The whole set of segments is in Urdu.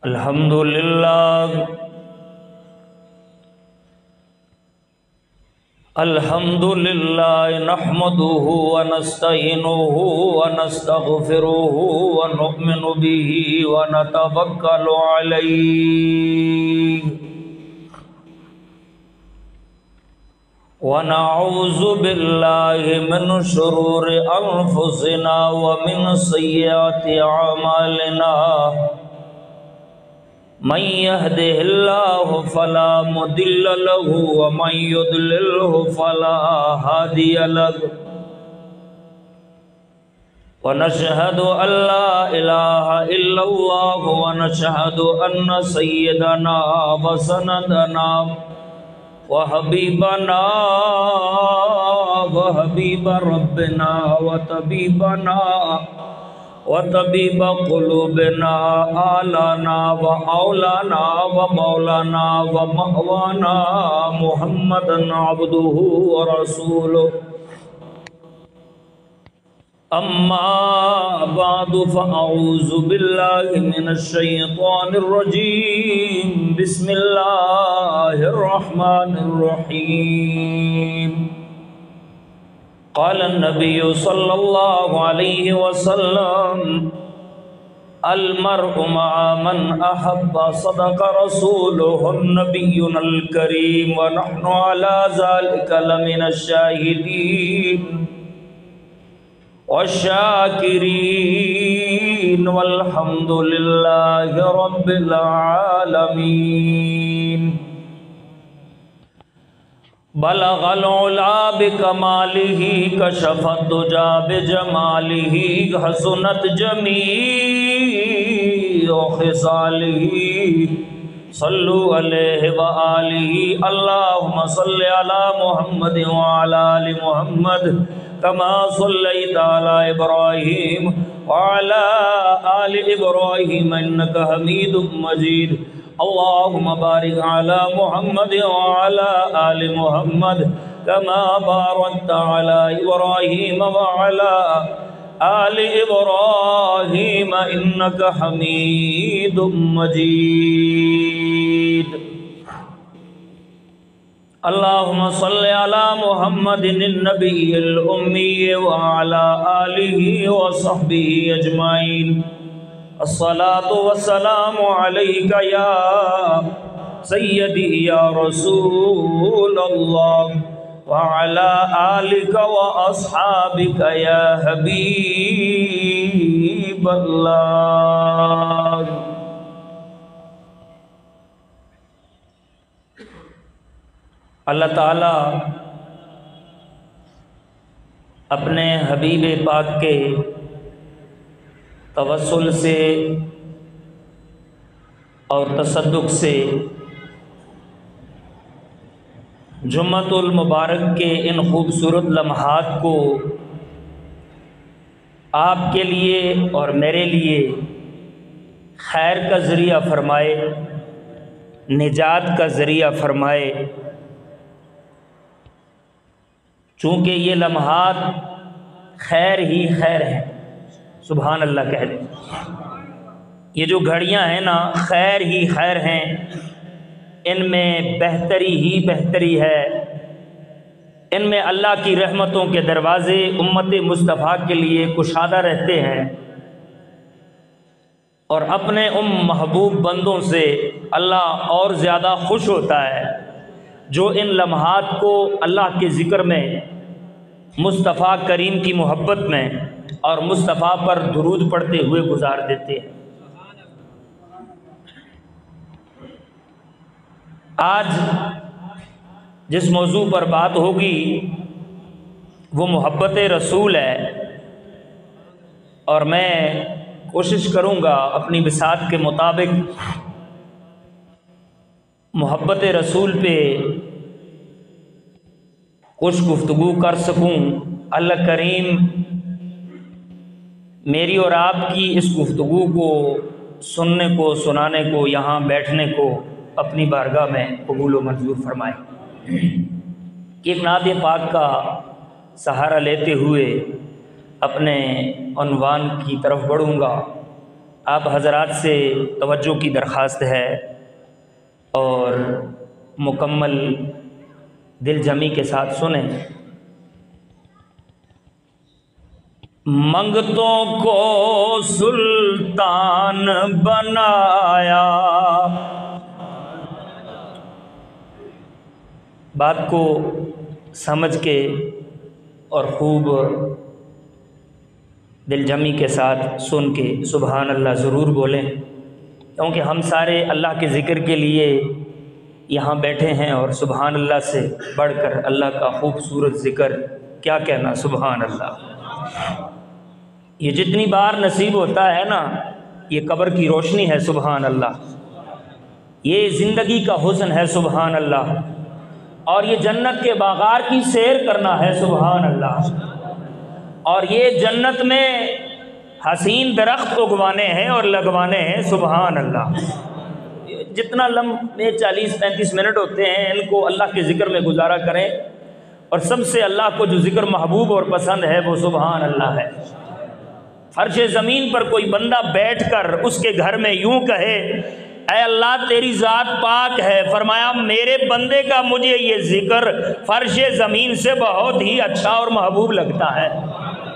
الحمدللہ نحمده ونستعینه ونستغفره ونؤمن به ونتوکل علیہ ونعوذ باللہ من شرور انفسنا ومن سیئات اعمالنا من يهده الله فلا مضل له ومن يضلله فلا هادي له ونشهد أن لا إله إلا الله ونشهد أن سيدنا وسندنا وحبيبنا وحبيب ربنا وطبيبنا وطبيب قلوبنا آلانا وأولانا ومولانا ومأوانا محمدا عبده ورسوله أما بعد فأعوذ بالله من الشيطان الرجيم بسم الله الرحمن الرحيم قال النبي صلى الله عليه وسلم المرء مع من أحب صدق رسوله النبينا الكريم ونحن على ذلك لمن الشاهدين والشاكرين والحمد لله رب العالمين بلغ العلا بکمالہ کشف الدجا بجمالہ حسنت جمیع خصالہ صلو علیہ وآلہ اللہم صلی علی محمد وعلی آل محمد کما صلیت علی ابراہیم وعلی آل ابراہیم انکا حمید مجید اللهم بارك على محمد وعلى آل محمد كما باركت على إبراهيم وعلى آل إبراهيم إنك حميد مجيد اللهم صل على محمد النبي الأمي وعلى آله وصحبه أجمعين الصلاة والسلام عليك يا سيدي يا رسول الله وعلى آلك وأصحابك يا حبيب الله اللہ تعالی اپنے حبیب پاک کے توسل سے اور تصدق سے جمعۃ المبارک کے ان خوبصورت لمحات کو آپ کے لیے اور میرے لیے خیر کا ذریعہ فرمائے، نجات کا ذریعہ فرمائے، چونکہ یہ لمحات خیر ہی خیر ہیں۔ سبحان اللہ کہہ دیں، یہ جو گھڑیاں ہیں نا خیر ہی خیر ہیں، ان میں بہتری ہی بہتری ہے، ان میں اللہ کی رحمتوں کے دروازے امت مصطفیٰ کے لیے کشادہ رہتے ہیں، اور اپنے محبوب بندوں سے اللہ اور زیادہ خوش ہوتا ہے جو ان لمحات کو اللہ کے ذکر میں، مصطفیٰ کریم کی محبت میں اور مصطفیٰ پر درود پڑھتے ہوئے گزار دیتے ہیں۔ آج جس موضوع پر بات ہوگی وہ محبت رسول ہے، اور میں کوشش کروں گا اپنی بساط کے مطابق محبت رسول پہ کچھ گفتگو کر سکوں۔ اللہ کریم میری اور آپ کی اس گفتگو کو سننے کو، سنانے کو، یہاں بیٹھنے کو اپنی بارگاہ میں قبول و منظور فرمائے۔ ایک نعت پاک کا سہارا لیتے ہوئے اپنے عنوان کی طرف بڑھوں گا۔ آپ حضرات سے توجہ کی درخواست ہے اور مکمل دل جمی کے ساتھ سنیں۔ منگتوں کو سلطان بنایا، بات کو سمجھ کے اور خوب دل جمی کے ساتھ سن کے سبحان اللہ ضرور بولیں، کیونکہ ہم سارے اللہ کے ذکر کے لیے یہاں بیٹھے ہیں، اور سبحان اللہ سے بڑھ کر اللہ کا خوبصورت ذکر کیا کہنا، سبحان اللہ۔ یہ جتنی بار نصیب ہوتا ہے نا، یہ قبر کی روشنی ہے، سبحان اللہ، یہ زندگی کا حسن ہے، سبحان اللہ، اور یہ جنت کے باغات کی سیر کرنا ہے، سبحان اللہ، اور یہ جنت میں حسین درخت اگوانے ہیں اور لگوانے ہیں، سبحان اللہ۔ جتنا لمبے 40-35 منٹ ہوتے ہیں ان کو اللہ کے ذکر میں گزارا کریں، اور سب سے اللہ کو جو ذکر محبوب اور پسند ہے وہ سبحان اللہ ہے۔ فرش زمین پر کوئی بندہ بیٹھ کر اس کے گھر میں یوں کہے اے اللہ تیری ذات پاک ہے، فرمایا میرے بندے کا مجھے یہ ذکر فرش زمین سے بہت ہی اچھا اور محبوب لگتا ہے،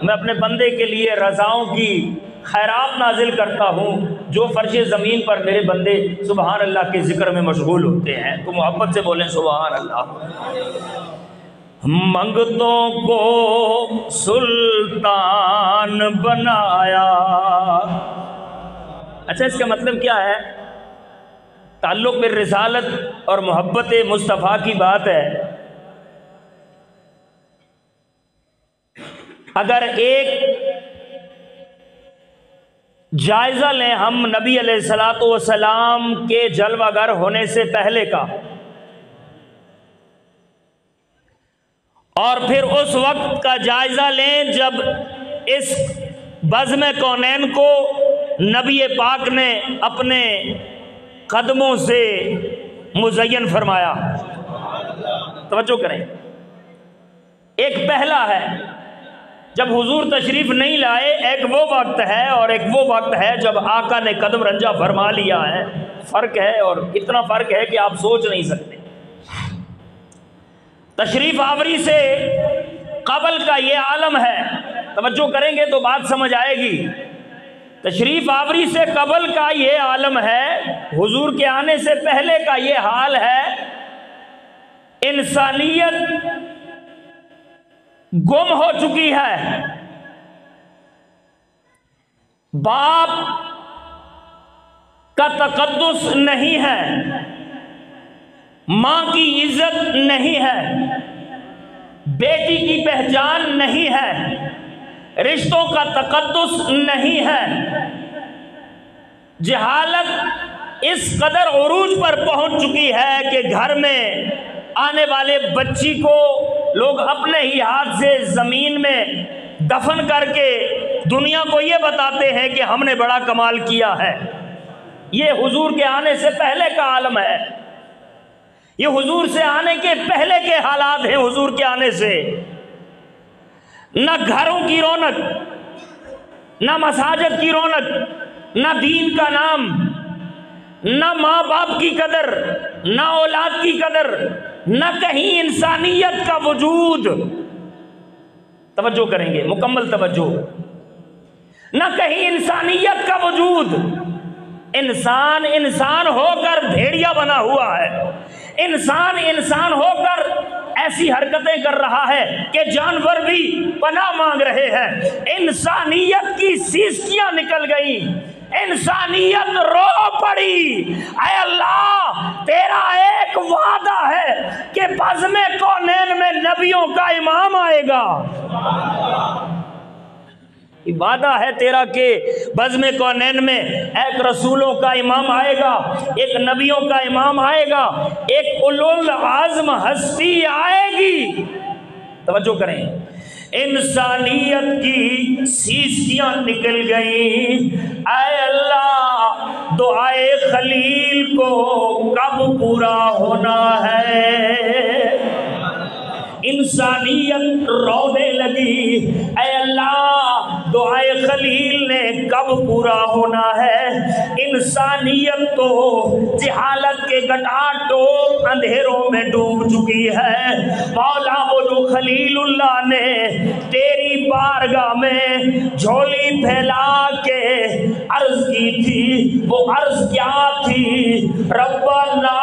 میں اپنے بندے کے لیے رضاؤں کی خیرات نازل کرتا ہوں جو فرش زمین پر میرے بندے سبحان اللہ کے ذکر میں مشغول ہوتے ہیں۔ تو محبت سے بولیں سبحان اللہ۔ منگتوں کو سلطان بنایا، اچھا اس کا مطلب کیا ہے؟ تعلق بالرسالت اور محبت مصطفیٰ کی بات ہے۔ اگر ایک جائزہ لیں ہم نبی علیہ الصلوۃ والسلام کے جلوہ گر ہونے سے پہلے کا، اور پھر اس وقت کا جائزہ لیں جب اس بزم کونین کو نبی پاک نے اپنے قدموں سے مزین فرمایا، توجہ کریں، ایک پہلا ہے جب حضور تشریف نہیں لائے، ایک وہ وقت ہے اور ایک وہ وقت ہے جب آقا نے قدم رنجہ فرما لیا ہے، فرق ہے، اور اتنا فرق ہے کہ آپ سوچ نہیں سکتے۔ تشریف آوری سے قبل کا یہ عالم ہے، توجہ کریں گے تو بات سمجھ آئے گی۔ تشریف آوری سے قبل کا یہ عالم ہے، حضور کے آنے سے پہلے کا یہ حال ہے، انسانیت گم ہو چکی ہے، باپ کا تقدس نہیں ہے، ماں کی عزت نہیں ہے، بیٹی کی پہچان نہیں ہے، رشتوں کا تقدس نہیں ہے، جہالت اس قدر عروج پر پہنچ چکی ہے کہ گھر میں آنے والے بچی کو لوگ اپنے ہی ہاتھ سے زمین میں دفن کر کے دنیا کو یہ بتاتے ہیں کہ ہم نے بڑا کمال کیا ہے۔ یہ حضور کے آنے سے پہلے کا عالم ہے، یہ حضور سے آنے کے پہلے کے حالات ہیں۔ حضور کے آنے سے نہ گھروں کی رونق، نہ مساجد کی رونق، نہ دین کا نام، نہ ماں باپ کی قدر، نہ اولاد کی قدر، نہ کہیں انسانیت کا وجود، توجہ کریں گے مکمل توجہ، نہ کہیں انسانیت کا وجود۔ انسان ہو کر بھیڑیا بنا ہوا ہے، انسان ہو کر ایسی حرکتیں کر رہا ہے کہ جانور بھی پناہ مانگ رہے ہیں، انسانیت کی سیسکیاں نکل گئی، انسانیت رو پڑی۔ اے اللہ تیرا ایک وعدہ ہے کہ بزم کونین میں نبیوں کا امام آئے گا، وعدہ ہے تیرا کہ بزم کونین میں ایک رسولوں کا امام آئے گا، ایک نبیوں کا امام آئے گا، ایک اولوالعزم ہستی آئے گی۔ توجہ کریں، انسانیت کی سیسیاں نکل گئیں۔ اے اللہ دعائے خلیل کو کب پورا ہونا ہے؟ انسانیت رونے لگی، اے اللہ دعائے خلیل نے کب پورا ہونا ہے؟ انسانیت تو جہالت کے گٹاٹوپ اندھیروں میں ڈوب چکی ہے۔ مولا وہ جو خلیل اللہ نے تیری بارگاہ میں جھولی پھیلا کے عرض کی تھی، وہ عرض کیا تھی؟ ربنا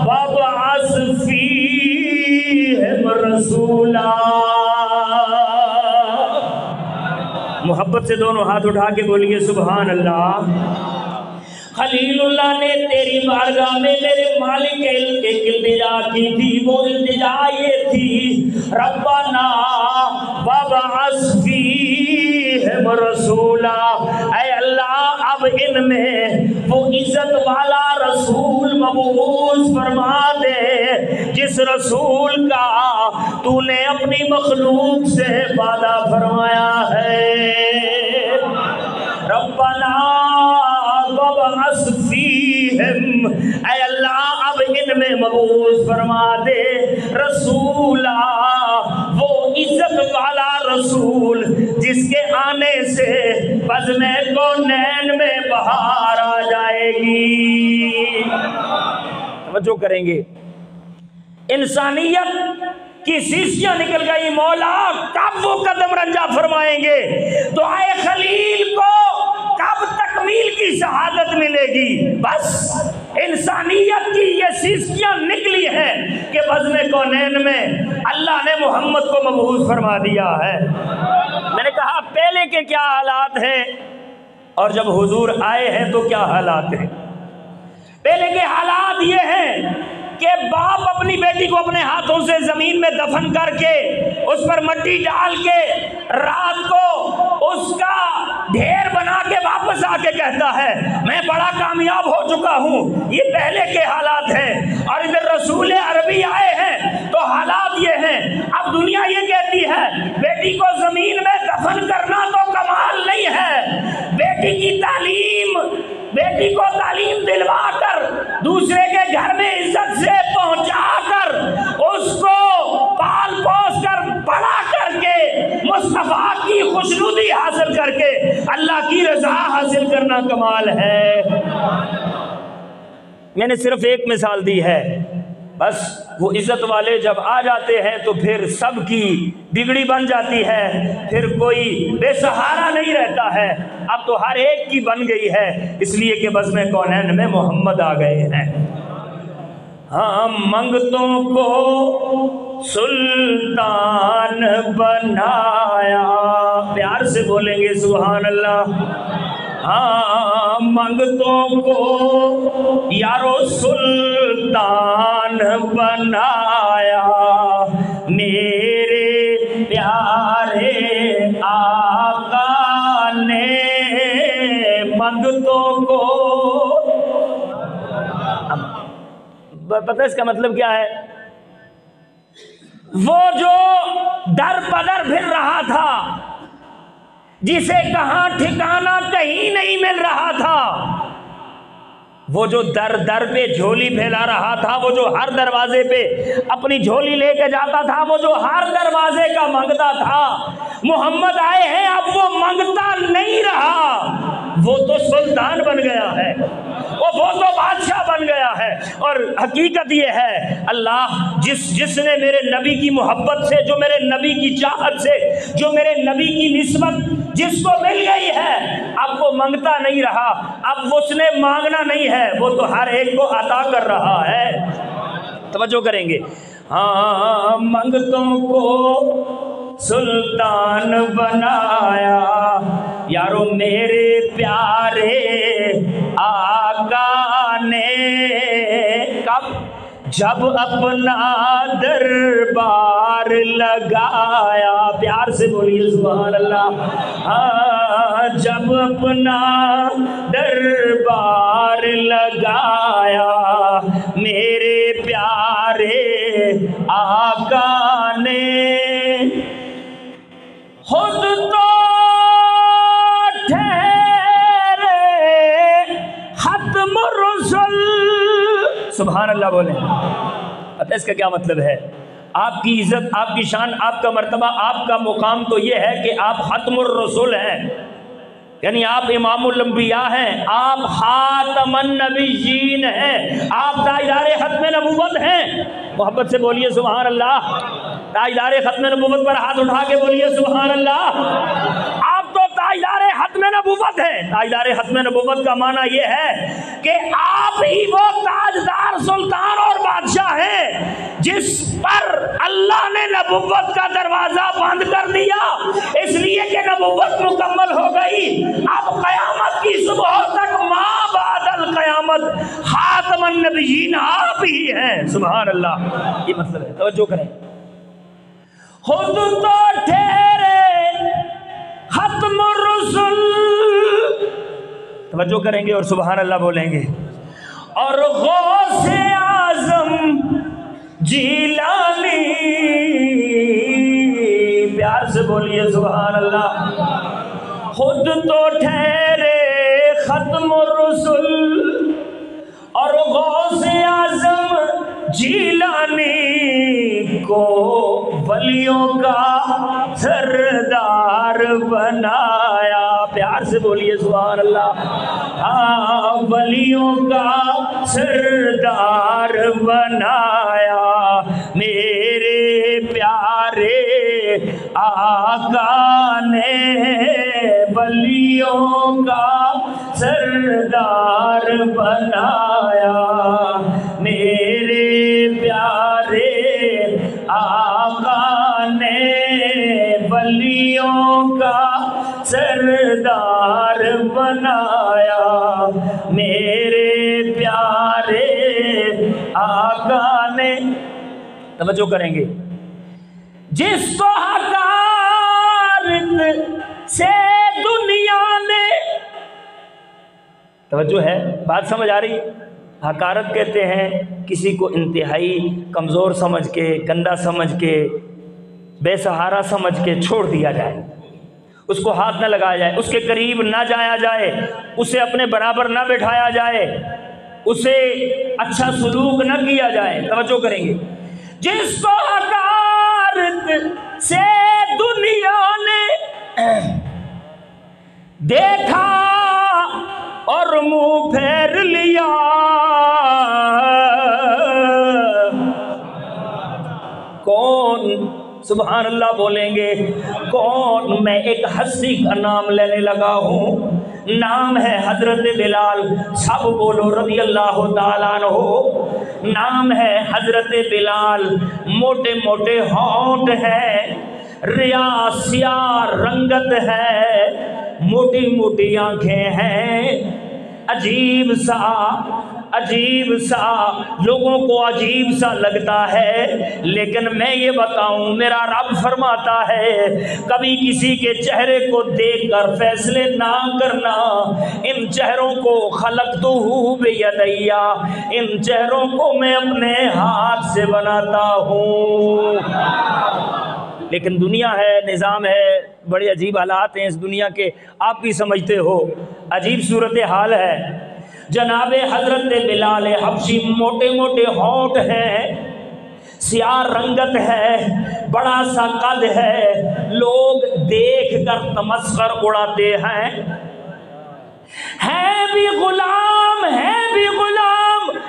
وابعث فیہم رسولا۔ محبت سے دونوں ہاتھ اٹھا کے بولیے سبحان اللہ۔ خلیل اللہ نے تیری بارگاہ میں میرے مالک علم کے التجا کی تھی، وہ التجا یہ تھی ربنا وابعث فیہم رسولا، اے اللہ اب ان میں وہ عزت والا رسول مبعوث فرما دے جس رسول کا تو نے اپنی مخلوق سے وعدہ فرمایا ہے۔ ربنا وابعث فیہم، اے اللہ اب ان میں مبعوث فرما دے رسولا، وہ عزت والا رسول جس کے آنے سے بزم کونین میں بہار آ جائے گی۔ توجہ کریں گے، انسانیت کی سیسیاں نکل گئی، مولا کب وہ قدم رنجا فرمائیں گے؟ دعائے خلیل کو کب تکمیل کی شہادت ملے گی؟ بس انسانیت کی یہ سیسیاں نکلی ہیں کہ بزم کونین میں اللہ نے محمد کو مبعوث فرما دیا ہے۔ میں نے کہا پہلے کے کیا حالات ہیں اور جب حضور آئے ہیں تو کیا حالات ہیں؟ پہلے کے حالات یہ ہیں کہ باپ اپنی بیٹی کو اپنے ہاتھوں سے زمین میں دفن کر کے اس پر مٹی ڈال کے رات کو اس کا ڈھیر بنا کے واپس آ کے کہتا ہے میں بڑا کامیاب ہو چکا ہوں۔ یہ پہلے کے حالات ہیں۔ اور ادھر رسول عربی آئے ہیں تو حالات یہ ہیں، اب دنیا یہ کہتی ہے بیٹی کو زمین میں دفن کرنا تو کمال نہیں ہے، بیٹی کی تعلیم، بیٹی کو تعلیم دلوا کر دوسرے کے گھر میں عزت سے پہنچا کر اس کو پال پوس کر بڑا کر کے مصطفیٰ کی خوشنودی حاصل کر کے اللہ کی رضا حاصل کرنا کمال ہے۔ میں نے صرف ایک مثال دی ہے، بس وہ عزت والے جب آ جاتے ہیں تو پھر سب کی بگڑی بن جاتی ہے، پھر کوئی بے سہارا نہیں رہتا ہے، اب تو ہر ایک کی بن گئی ہے، اس لیے کہ بزم کونین میں محمد آ گئے ہیں۔ ہاں منگتوں کو سلطان بنایا، پیار سے بولیں گے سبحان اللہ۔ ہاں منگتوں کو یارو سلطان بنایا، میرے پیارے آقا نے منگتوں کو، پتہ اس کا مطلب کیا ہے؟ وہ جو در بدر پھر رہا تھا، جسے کہاں ٹھکانہ کہیں نہیں مل رہا تھا، وہ جو در در پہ جھولی پھیلا رہا تھا، وہ جو ہر دروازے پہ اپنی جھولی لے کے جاتا تھا، وہ جو ہر دروازے کا منگتا تھا، محمد آئے ہیں اب وہ منگتا نہیں رہا، وہ تو سلطان بن گیا ہے، وہ تو بادشاہ بن گیا ہے۔ اور حقیقت یہ ہے اللہ جس نے میرے نبی کی محبت سے، جو میرے نبی کی چاہت سے، جو میرے نبی کی نسبت جس کو مل گئی ہے، اب وہ منگتا نہیں رہا، اب اس نے مانگنا نہیں ہے، وہ تو ہر ایک کو عطا کر رہا ہے۔ توجہ کریں گے، ہاں منگتوں کو سلطان بنایا، یارو میرے پیارے آقا نے، کب؟ جب اپنا دربار لگایا، پیار سے بولیے سبحان اللہ۔ ہاں جب اپنا دربار لگایا، میرے پیارے آقا نے خود تو ٹھہرے ختم الرسل، سبحان اللہ بولیں۔ پتہ اس کا کیا مطلب ہے؟ آپ کی عزت، آپ کی شان، آپ کا مرتبہ، آپ کا مقام تو یہ ہے کہ آپ ختم الرسول ہیں، یعنی آپ امام الانبیاء ہیں، آپ خاتم النبیین ہیں، آپ تاجدار ختم نبوت ہیں۔ محبت سے بولیے سبحان اللہ۔ تاجدار ختم نبوت پر ہاتھ اٹھا کے بولیے سبحان اللہ۔ آپ تو تاجدار ختم نبوت ہیں۔ تاجدار ختم نبوت کا معنی یہ ہے کہ آپ ہی وہ تاجدار سلطان اور بادشاہ ہیں جس پر اللہ نے نبوت کا دروازہ بند کر دیا، اس لیے کہ نبوت مکمل ہو گئی۔ اب قیامت کی صبح تک ما بعد القیامت خاتم النبیین آپ ہی ہیں۔ سبحان اللہ، یہ مطلب ہے۔ توجہ کریں، خود تو ٹھہرے ختم الرسل، توجہ کریں گے اور سبحان اللہ بولیں گے، اور غوث اعظم جیلانی، پیار سے بولیے سبحان اللہ۔ خود تو ٹھہرے ختم الرسل اور غوث اعظم جیلانی کو ولیوں کا سردار بنایا، پیار سے بولیے سبحان اللہ۔ ہاں، ولیوں کا سردار بنایا میرے پیارے آقا نے، ولیوں کا سردار بنایا میرے پیارے آقا نے، ولیوں کا سردار بنایا میرے پیارے آقا نے۔ توجہ کریں گے، جس کو حقارت سے دنیا نے، توجہ ہے، بات سمجھ آ رہی؟ حقارت کہتے ہیں کسی کو انتہائی کمزور سمجھ کے، گندا سمجھ کے، بے سہارا سمجھ کے چھوڑ دیا جائے، اس کو ہاتھ نہ لگایا جائے، اس کے قریب نہ جایا جائے، اسے اپنے برابر نہ بٹھایا جائے، اسے اچھا سلوک نہ کیا جائے۔ توجہ کریں گے، جس کو حقارت سے دنیا نے دیکھا اور منہ پھیر لیا، کون؟ سبحان اللہ بولیں گے، کون؟ میں ایک ہستی کا نام لینے لگا ہوں، نام ہے حضرت بلال، سب بولو رضی اللہ تعالیٰ عنہ۔ نام ہے حضرت بلال، موٹے موٹے ہونٹ ہیں، ریا سیاہ رنگت ہے، موٹی موٹی آنکھیں ہیں، عجیب سا لوگوں کو عجیب سا لگتا ہے، لیکن میں یہ بتاؤں میرا رب فرماتا ہے کبھی کسی کے چہرے کو دیکھ کر فیصلے نہ کرنا، ان چہروں کو خلقتہ بیدیا، ان چہروں کو میں اپنے ہاتھ سے بناتا ہوں۔ لیکن دنیا ہے، نظام ہے، بڑے عجیب حالات ہیں اس دنیا کے، آپ بھی سمجھتے ہو، عجیب صورتحال ہے۔ جناب حضرت بلال حبشی موٹے موٹے ہونٹ ہیں، سیاہ رنگت ہے، بڑا سا قد ہے، لوگ دیکھ کر تمسخر اڑاتے ہیں بھی غلام،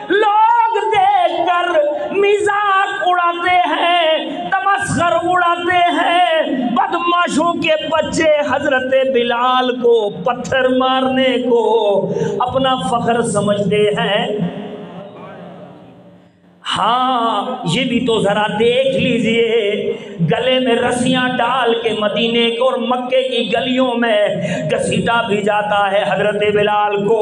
لوگ دیکھ کر مذاق اڑاتے ہیں، تمسخر اڑاتے ہیں۔ بدماشوں کے بچے حضرت بلال کو پتھر مارنے کو اپنا فخر سمجھتے ہیں۔ ہاں، یہ بھی تو ذرا دیکھ لیجئے، گلے میں رسیاں ڈال کے مدینے کو اور مکے کی گلیوں میں گھسیٹا بھی جاتا ہے حضرت بلال کو۔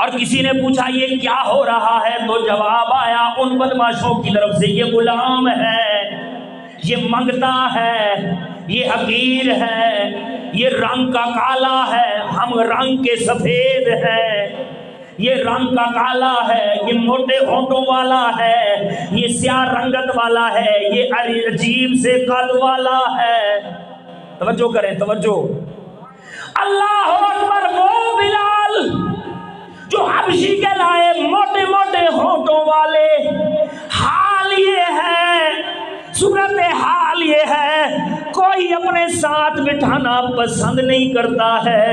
اور کسی نے پوچھا یہ کیا ہو رہا ہے، تو جواب آیا ان بدماشوں کی طرف سے، یہ غلام ہے، یہ منگتا ہے، یہ حقیر ہے، یہ رنگ کا کالا ہے، ہم رنگ کے سفید ہیں، یہ رنگ کا کالا ہے، یہ موٹے ہونٹوں والا ہے، یہ سیاہ رنگت والا ہے، یہ عجیب سے قد والا ہے۔ توجہ کریں، توجہ، اللہ اکبر۔ وہ بلال جو حبشی کے لائے موٹے موٹے ہونٹوں والے، حال یہ ہے ساتھ بٹھانا پسند نہیں کرتا ہے،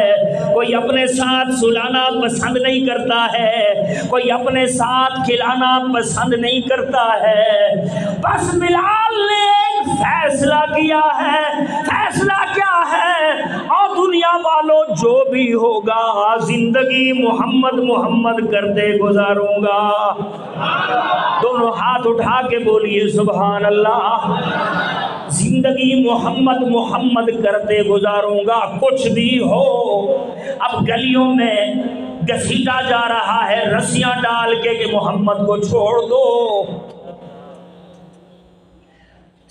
کوئی اپنے ساتھ سلانا پسند نہیں کرتا ہے، کوئی اپنے ساتھ کھلانا پسند نہیں کرتا ہے۔ بس بلال نے ایک فیصلہ کیا ہے۔ فیصلہ کیا ہے؟ اور دنیا والوں جو بھی ہوگا زندگی محمد محمد کرتے گزاروں گا۔ دونوں ہاتھ اٹھا کے بولیے سبحان اللہ۔ زندگی محمد محمد کرتے گزاروں گا، کچھ بھی ہو۔ اب گلیوں میں گھسیٹا جا رہا ہے رسیاں ڈال کے کہ محمد کو چھوڑ دو،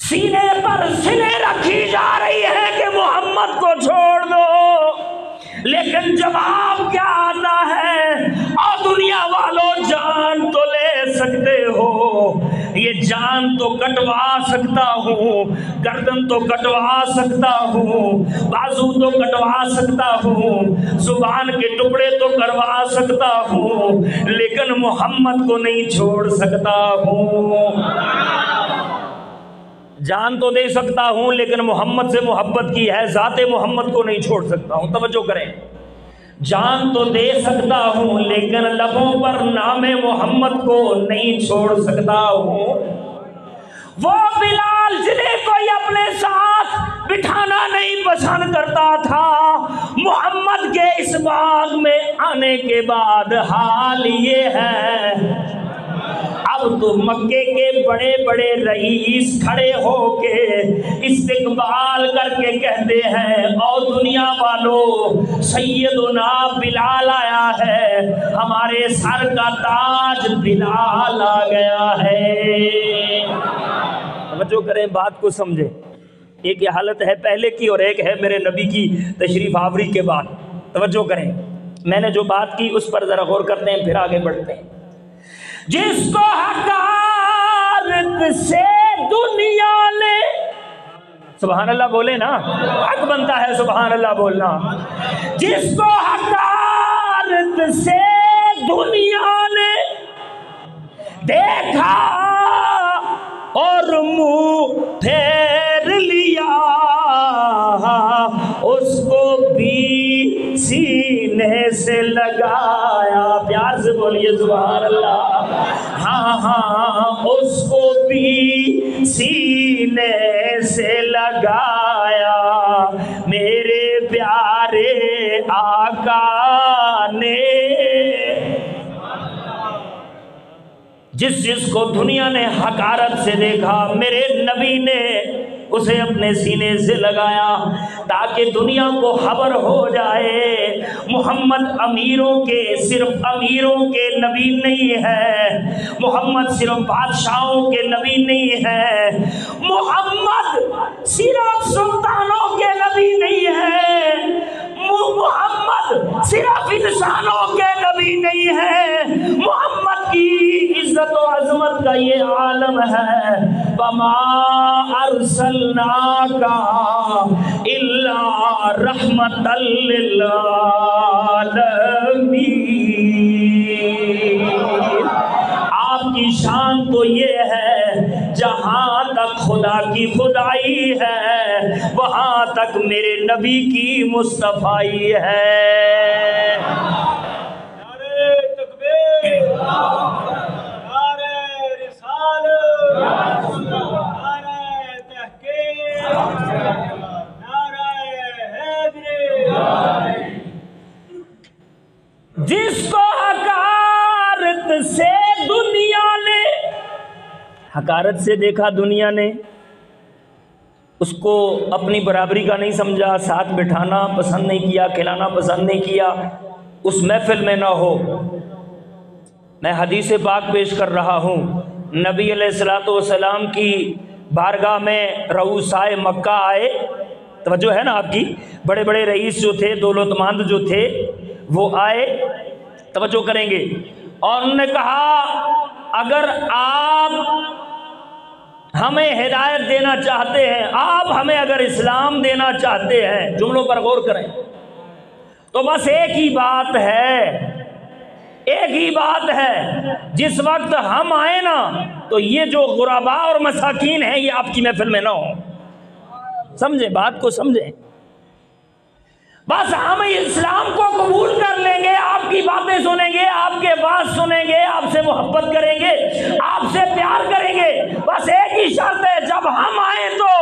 سینے پر سینے رکھی جا رہی ہے کہ محمد کو چھوڑ دو، لیکن جواب کیا آتا ہے؟ اور دنیا والوں جان تو لے سکتے ہو، یہ جان تو کٹوا سکتا ہوں، گردن تو کٹوا سکتا ہوں، بازو تو کٹوا سکتا ہوں، زبان کے ٹکڑے تو کروا سکتا ہوں، لیکن محمد کو نہیں چھوڑ سکتا ہوں۔ جان تو دے سکتا ہوں لیکن محمد سے محبت کی ہے، ذات محمد کو نہیں چھوڑ سکتا ہوں۔ توجہ کریں، جان تو دے سکتا ہوں لیکن لبوں پر نام محمد کو نہیں چھوڑ سکتا ہوں۔ وہ بلال جنہیں کوئی اپنے ساتھ بٹھانا نہیں پسند کرتا تھا، محمد کے اس باغ میں آنے کے بعد حال یہ ہے، اب تو مکے کے بڑے بڑے رئیس کھڑے ہو کے استقبال کر کے کہتے ہیں اور دنیا والوں سیدنا بلال آیا ہے، ہمارے سر کا تاج بلال آ گیا ہے۔ توجہ کریں، بات کو سمجھیں، ایک یہ حالت ہے پہلے کی اور ایک ہے میرے نبی کی تشریف آوری کے بعد۔ توجہ کریں، میں نے جو بات کی اس پر ذرا غور کرتے ہیں پھر آگے بڑھتے ہیں۔ جس کو حقارت سے دنیا نے، سبحان اللہ بولے نا، حق بنتا ہے سبحان اللہ بولنا، جس کو حقارت سے دنیا نے دیکھا اور منہ پھیر لیا، اس کو بھی سینے سے لگایا، پیار سے بولیے سبحان اللہ۔ ہاں ہاں، اس کو بھی سینے سے لگایا، میرے پیارے آقا نے۔ جس کو دنیا نے حقارت سے دیکھا، میرے نبی نے اسے اپنے سینے سے لگایا تاکہ دنیا کو خبر ہو جائے محمد امیروں کے، صرف امیروں کے نبی نہیں ہے، محمد صرف بادشاہوں کے نبی نہیں ہے، محمد صرف سلطانوں کے نبی نہیں ہے، محمد صرف انسانوں کے نبی نہیں ہے، محمد کی عزت و عظمت کا یہ عالم ہے۔ وَمَا أَرْسَلْنَاكَ إِلَّا رَحْمَةً لِّلْعَالَمِينَ۔ آپ کی شان تو یہ ہے، جہاں تک خدا کی خدائی ہے وہاں تک میرے نبی کی مصطفائی ہے۔ نعرہ تکبیر، نعرہ رسالت، نعرہ تحقیق، نعرہ حیدری۔ جس کو حقارت سے دنیا نے، حقارت سے دیکھا دنیا نے، اس کو اپنی برابری کا نہیں سمجھا، ساتھ بٹھانا پسند نہیں کیا، کھلانا پسند نہیں کیا، اس محفل میں نہ ہو۔ میں حدیث پاک پیش کر رہا ہوں، نبی علیہ السلام کی بارگاہ میں رؤسائے مکہ آئے، توجہ ہے نا آپ کی، بڑے بڑے رئیس جو تھے، دولتمند جو تھے وہ آئے، توجہ کریں گے، اور انہوں نے کہا اگر آپ ہمیں ہدایت دینا چاہتے ہیں، آپ ہمیں اگر اسلام دینا چاہتے ہیں، جملوں پر غور کریں، تو بس ایک ہی بات ہے، ایک ہی بات ہے، جس وقت ہم آئیں نا تو یہ جو غرباء اور مساکین ہیں یہ آپ کی محفل میں نہ ہوں۔ سمجھیں بات کو سمجھیں. بس ہم اسلام کو قبول کر لیں گے، آپ کی باتیں سنیں گے، آپ کے بات سنیں گے، آپ سے محبت کریں گے، آپ سے پیار کریں گے. بس ایک ہی شرط ہے، جب ہم آئیں تو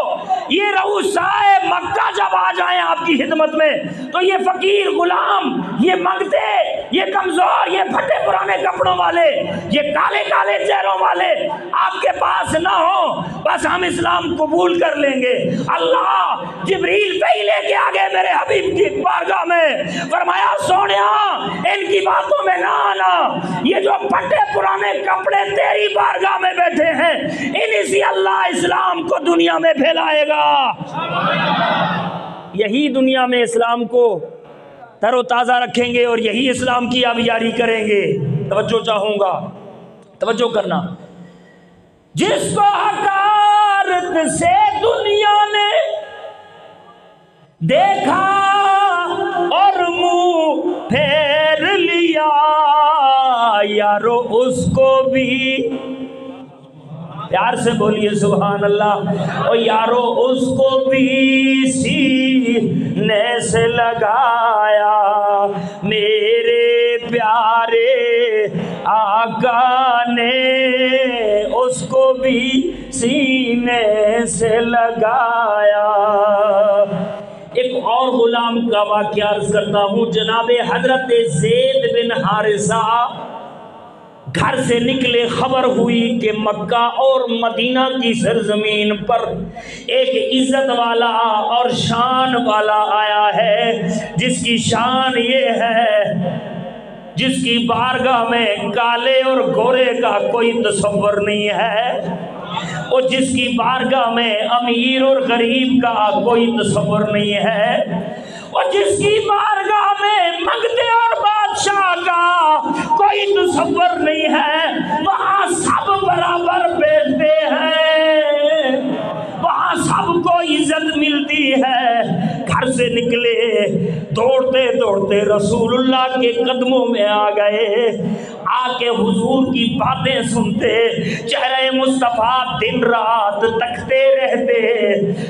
یہ رؤسائے مکہ جب آ جائیں آپ کی خدمت میں تو یہ فقیر غلام، یہ منگتے، یہ کمزور، یہ پھٹے پرانے کپڑوں والے، یہ کالے کالے چہروں والے آپ کے پاس نہ ہوں. بس ہم اسلام قبول کر لیں گے. اللہ جبریل پہ ہی لے کے آگے میرے حبیب کی بارگاہ میں فرمایا سونیا ان کی باتوں میں نہ آنا، یہ جو پھٹے پرانے کپڑے تیری بارگاہ میں بیٹھے ہیں انہی سے اللہ اسلام کو دنیا میں پھیلائے گا. یہی دنیا میں اسلام کو تر و تازہ رکھیں گے اور یہی اسلام کی آبیاری کریں گے. توجہ چاہوں گا، توجہ کرنا. جس کو حقارت سے دنیا نے دیکھا اور منہ پھیر لیا، یارو اس کو بھی، پیار سے بولیے سبحان اللہ. او یارو اس کو بھی سینے سے لگایا، میرے پیارے آقا نے اس کو بھی سینے سے لگایا. ایک اور غلام کا واقعہ عرض کرتا ہوں. جناب حضرت زید بن حارثہ گھر سے نکلے، خبر ہوئی کہ مکہ اور مدینہ کی سرزمین پر ایک عزت والا اور شان والا آیا ہے، جس کی شان یہ ہے، جس کی بارگاہ میں کالے اور گورے کا کوئی تصور نہیں ہے، اور جس کی بارگاہ میں امیر اور غریب کا کوئی تصور نہیں ہے، اور جس کی بارگاہ میں منگتے اور بادشاہ کا کوئی تصور نہیں ہے. وہاں سب برابر بیٹھتے ہیں، وہاں سب کو عزت ملتی ہے. گھر سے نکلے، دوڑتے دوڑتے رسول اللہ کے قدموں میں آ گئے، آ کے حضور کی باتیں سنتے، چہرے مصطفیٰ دن رات تکتے رہتے.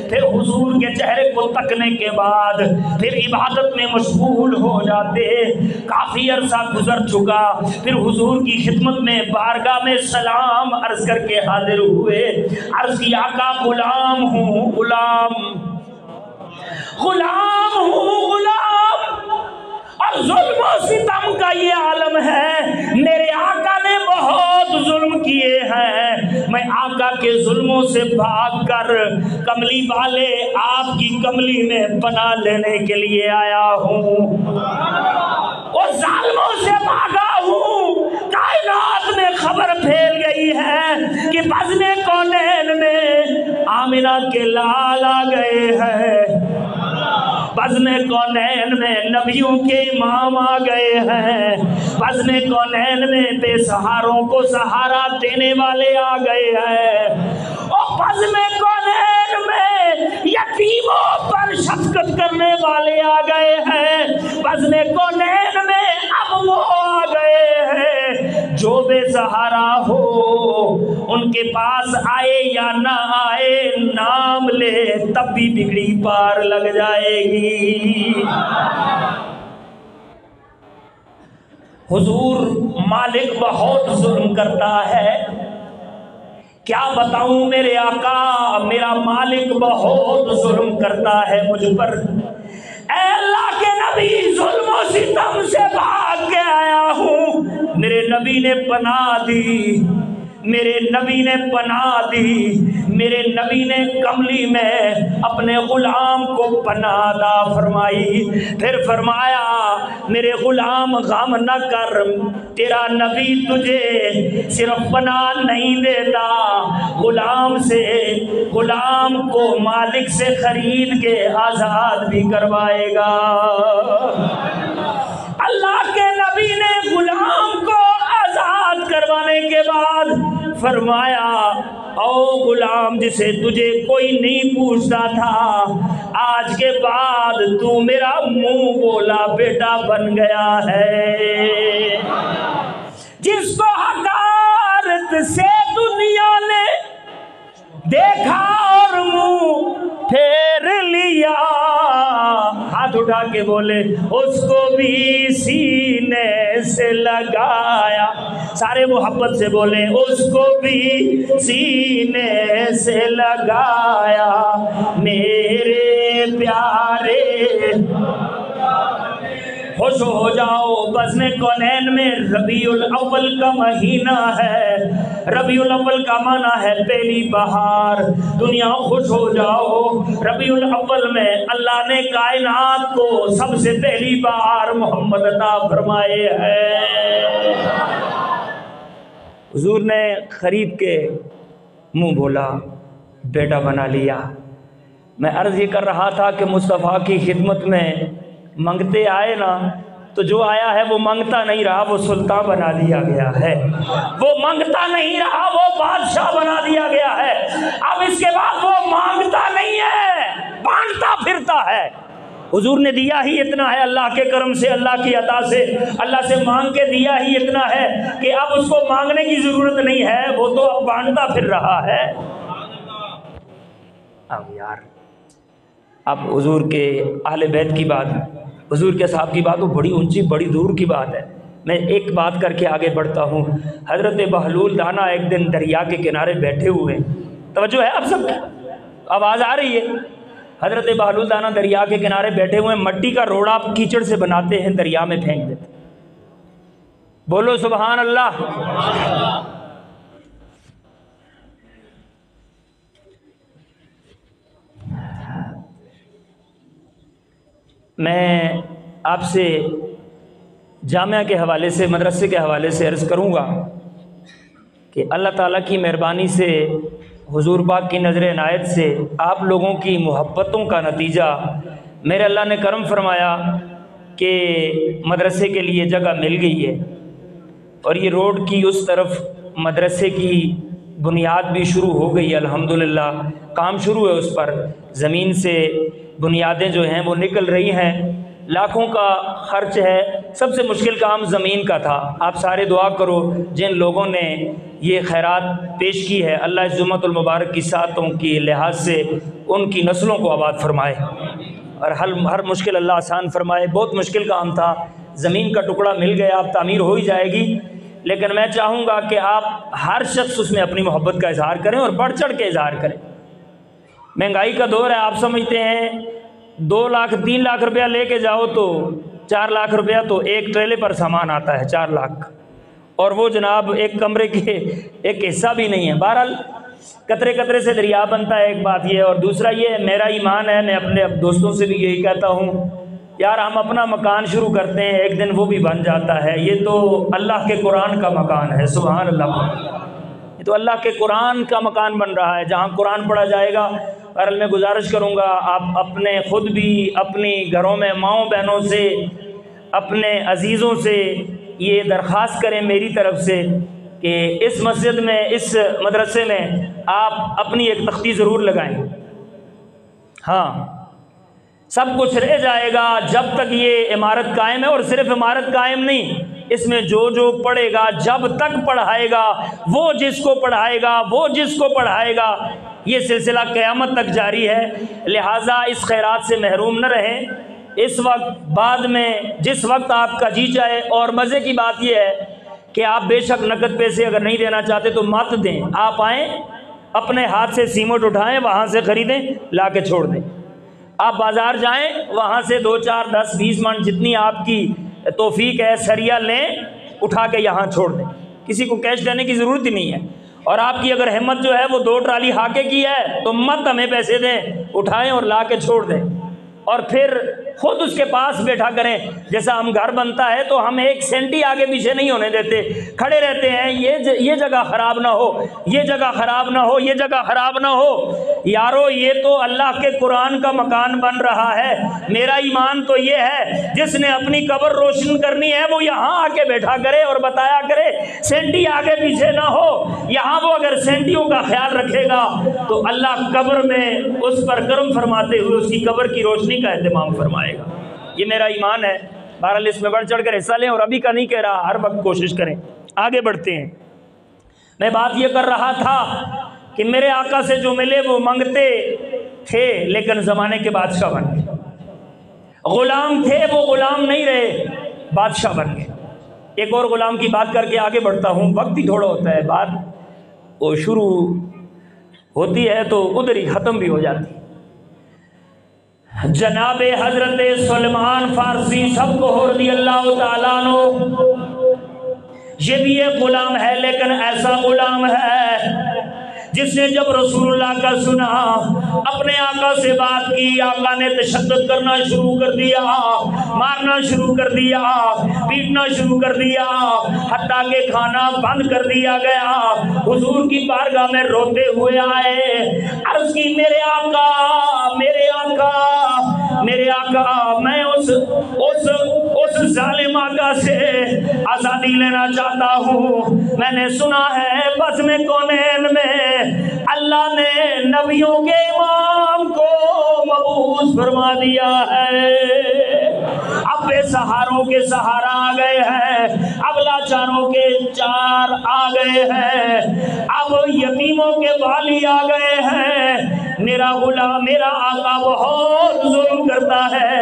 پھر حضور کے چہرے کو تکنے کے بعد پھر عبادت میں مشغول ہو جاتے. کافی عرصہ گزر چکا، پھر حضور کی خدمت میں بارگاہ میں سلام عرض کر کے حاضر ہوئے. عرض کی آقا غلام ہوں، غلام ہوں، غلام، اور ظلم و ستم کا یہ عالم ہے. میرے آقا نے بہت ظلم کیے ہیں، میں آقا کے ظلموں سے بھاگ کر کملی والے آپ کی کملی میں پناہ لینے کے لیے آیا ہوں، اور ظالموں سے بھاگا ہوں. کائنات میں خبر پھیل گئی ہے کہ بزم کونین میں آمنہ کے لال آ گئے ہیں، بزم کونین میں نبیوں کے امام آ گئے ہیں، بزم کونین میں بے سہاروں کو سہارا دینے والے آ گئے ہیں، اور بزم کونین میں یتیموں پر شفقت کرنے والے آ گئے ہیں، بزم کونین میں اب وہ آ گئے ہیں جو بے سہارا ہو ان کے پاس آئے یا نہ آئے، نام لے تب بھی بگڑی پار لگ جائے گی. حضور مالک بہت ظلم کرتا ہے، کیا بتاؤں میرے آقا، میرا مالک بہت ظلم کرتا ہے مجھ پر. اے اللہ کے نبی، ظلم و ستم سے بھاگ کے آیا ہوں. میرے نبی نے پناہ دی، میرے نبی نے پناہ دی، میرے نبی نے کملی میں اپنے غلام کو پناہ عطا فرمائی. پھر فرمایا میرے غلام غم نہ کر، تیرا نبی تجھے صرف پناہ نہیں دیتا، غلام سے، غلام کو مالک سے خرید کے آزاد بھی کروائے گا. اللہ کے نبی نے غلام کو آزاد کروانے کے بعد فرمایا او غلام جسے تجھے کوئی نہیں پوچھتا تھا، آج کے بعد تو میرا منہ بولا بیٹا بن گیا ہے. جس کو حقارت سے دنیا نے دیکھا اور منہ پھیر اٹھا کے بولے اس کو بھی سینے سے لگایا. سارے محبت سے بولے اس کو بھی سینے سے لگایا میرے پیارے. خوش ہو جاؤ بزم کونین میں ربیع الاول کا مہینہ ہے. ربیع الاول کا معنی ہے پہلی بہار. دنیا خوش ہو جاؤ, ربیع الاول میں اللہ نے کائنات کو سب سے پہلی بار محمد عطا فرمائے ہیں. حضور نے خرید کے منہ بولا, بیٹا بنا لیا. میں عرض یہ کر رہا تھا کہ مصطفیٰ کی خدمت میں منگتے آئے نا, تو جو آیا ہے وہ منگتا نہیں رہا, وہ سلطان بنا دیا گیا ہے. وہ منگتا نہیں رہا, وہ بادشاہ بنا دیا گیا ہے. اب اس کے بعد وہ مانگتا نہیں ہے, بانٹتا پھرتا ہے. حضور نے دیا ہی اتنا ہے اللہ کے کرم سے, اللہ کی عطا سے, اللہ سے مانگ کے دیا ہی اتنا ہے کہ اب اس کو مانگنے کی ضرورت نہیں ہے, وہ تو اب بانٹتا پھر رہا ہے. اب یار اب حضور کے اہل بیت کی بات, حضور کے صحاب کی بات وہ بڑی اونچی بڑی دور کی بات ہے. میں ایک بات کر کے آگے بڑھتا ہوں. حضرت بہلول دانا ایک دن دریا کے کنارے بیٹھے ہوئے, توجہ ہے اب سب, آواز آ رہی ہے. حضرت بہلول دانا دریا کے کنارے بیٹھے ہوئے, مٹی کا روڑا کیچڑ سے بناتے ہیں, دریا میں پھینک دیتے. بولو سبحان اللہ. میں آپ سے جامعہ کے حوالے سے, مدرسے کے حوالے سے عرض کروں گا کہ اللہ تعالیٰ کی مہربانی سے, حضور پاک کی نظر عنایت سے, آپ لوگوں کی محبتوں کا نتیجہ میرے اللہ نے کرم فرمایا کہ مدرسے کے لیے جگہ مل گئی ہے. اور یہ روڈ کی اس طرف مدرسے کی بنیاد بھی شروع ہو گئی ہے, الحمدللہ کام شروع ہے اس پر. زمین سے بنیادیں جو ہیں وہ نکل رہی ہیں, لاکھوں کا خرچ ہے. سب سے مشکل کام زمین کا تھا. آپ سارے دعا کرو جن لوگوں نے یہ خیرات پیش کی ہے, اللہ اس جمعۃ المبارک کی ساتوں کی لحاظ سے ان کی نسلوں کو آباد فرمائے اور ہر مشکل اللہ آسان فرمائے. بہت مشکل کام تھا, زمین کا ٹکڑا مل گیا, اب تعمیر ہو ہی جائے گی. لیکن میں چاہوں گا کہ آپ ہر شخص اس میں اپنی محبت کا اظہار کریں اور بڑھ چڑھ کے اظہار کریں. مہنگائی کا دور ہے, آپ سمجھتے ہیں 2 لاکھ 3 لاکھ روپیہ لے کے جاؤ تو 4 لاکھ روپیہ تو ایک ٹریلے پر سامان آتا ہے, 4 لاکھ, اور وہ جناب ایک کمرے کے ایک حصہ بھی نہیں ہے. بہرحال قطرے قطرے سے دریا بنتا ہے, ایک بات یہ. اور دوسرا یہ میرا ایمان ہے, میں اپنے دوستوں سے بھی یہی کہتا ہوں, یار ہم اپنا مکان شروع کرتے ہیں, ایک دن وہ بھی بن جاتا ہے. یہ تو اللہ کے قرآن کا مکان ہے, سبحان اللہ. یہ تو اللہ کے قرآن کا مکان بن رہا ہے جہاں قرآن پڑھا جائے گا. اور میں گزارش کروں گا آپ اپنے خود بھی اپنی گھروں میں ماؤں بہنوں سے, اپنے عزیزوں سے یہ درخواست کریں میری طرف سے کہ اس مسجد میں, اس مدرسے میں آپ اپنی ایک تختی ضرور لگائیں. ہاں سب کچھ رہ جائے گا جب تک یہ عمارت قائم ہے. اور صرف عمارت قائم نہیں, اس میں جو پڑھے گا, جب تک پڑھائے گا, وہ جس کو پڑھائے گا, وہ جس کو پڑھائے گا, یہ سلسلہ قیامت تک جاری ہے. لہٰذا اس خیرات سے محروم نہ رہیں. اس وقت بعد میں جس وقت آپ کا جی چاہے. اور مزے کی بات یہ ہے کہ آپ بے شک نقد پیسے اگر نہیں دینا چاہتے تو مت دیں. آپ آئیں, اپنے ہاتھ سے سیمنٹ اٹھائیں, وہاں سے خریدیں, لا کے چھوڑ دیں. آپ بازار جائیں, وہاں سے 2 4 10 20 من جتنی آپ کی توفیق ہے سریا لیں, اٹھا کے یہاں چھوڑ دیں. کسی کو کیش دینے کی ضرورت ہی نہیں ہے. اور آپ کی اگر ہمت جو ہے وہ 2 ٹرالی ہاکے کی ہے تو مت ہمیں پیسے دیں, اٹھائیں اور لا کے چھوڑ دیں. اور پھر خود اس کے پاس بیٹھا کریں. جیسا ہم گھر بنتا ہے تو ہم 1 سینٹی آگے پیچھے نہیں ہونے دیتے, کھڑے رہتے ہیں, یہ جگہ خراب نہ ہو, یہ جگہ خراب نہ ہو, یہ جگہ خراب نہ ہو. یارو یہ تو اللہ کے قرآن کا مکان بن رہا ہے. میرا ایمان تو یہ ہے جس نے اپنی قبر روشن کرنی ہے وہ یہاں آ کے بیٹھا کرے اور بتایا کرے, سینٹی آگے پیچھے نہ ہو. یہاں وہ اگر سینٹیوں کا خیال رکھے گا تو اللہ قبر میں اس پر کرم فرماتے ہوئے اس کی قبر کی روشنی کا اہتمام فرمائے گا. یہ میرا ایمان ہے. بہرحال اس میں بڑھ چڑھ کر حصہ لیں, اور ابھی کا نہیں کہہ رہا, ہر وقت کوشش کریں. آگے بڑھتے ہیں. میں بات یہ کر رہا تھا کہ میرے آقا سے جو ملے وہ منگتے تھے لیکن زمانے کے بادشاہ بن گئے. غلام تھے وہ غلام نہیں رہے، بادشاہ بن گئے۔ ایک اور غلام کی بات کر کے آگے بڑھتا ہوں، وقت ہی تھوڑا ہوتا ہے، بات وہ شروع ہوتی ہے تو ادھر ہی ختم بھی ہو جاتی۔ جناب حضرت سلیمان فارسی سب کو رضی اللہ تعالیٰ عنہ، یہ بھی ایک غلام ہے، لیکن ایسا غلام ہے جس نے جب رسول اللہ کا سنا، اپنے آقا سے بات کی، آقا نے تشدد کرنا شروع کر دیا، مارنا شروع کر دیا، پیٹنا شروع کر دیا، حتیٰ کہ کھانا بند کر دیا گیا۔ حضور کی بارگاہ میں روتے ہوئے آئے، عرض کی میرے آقا، میرے آقا، میرے آقا، میں اس ظالم آقا سے آزادی لینا چاہتا ہوں۔ میں نے سنا ہے بس میں کونین میں اللہ نے نبیوں کے امام کو مبعوث فرما دیا ہے، اب بے سہاروں کے سہارا آ گئے ہیں، اب لاچاروں کے چار آ گئے ہیں، اب یتیموں کے والی آ گئے ہیں۔ میرا غلام، میرا آقا بہت ظلم کرتا ہے۔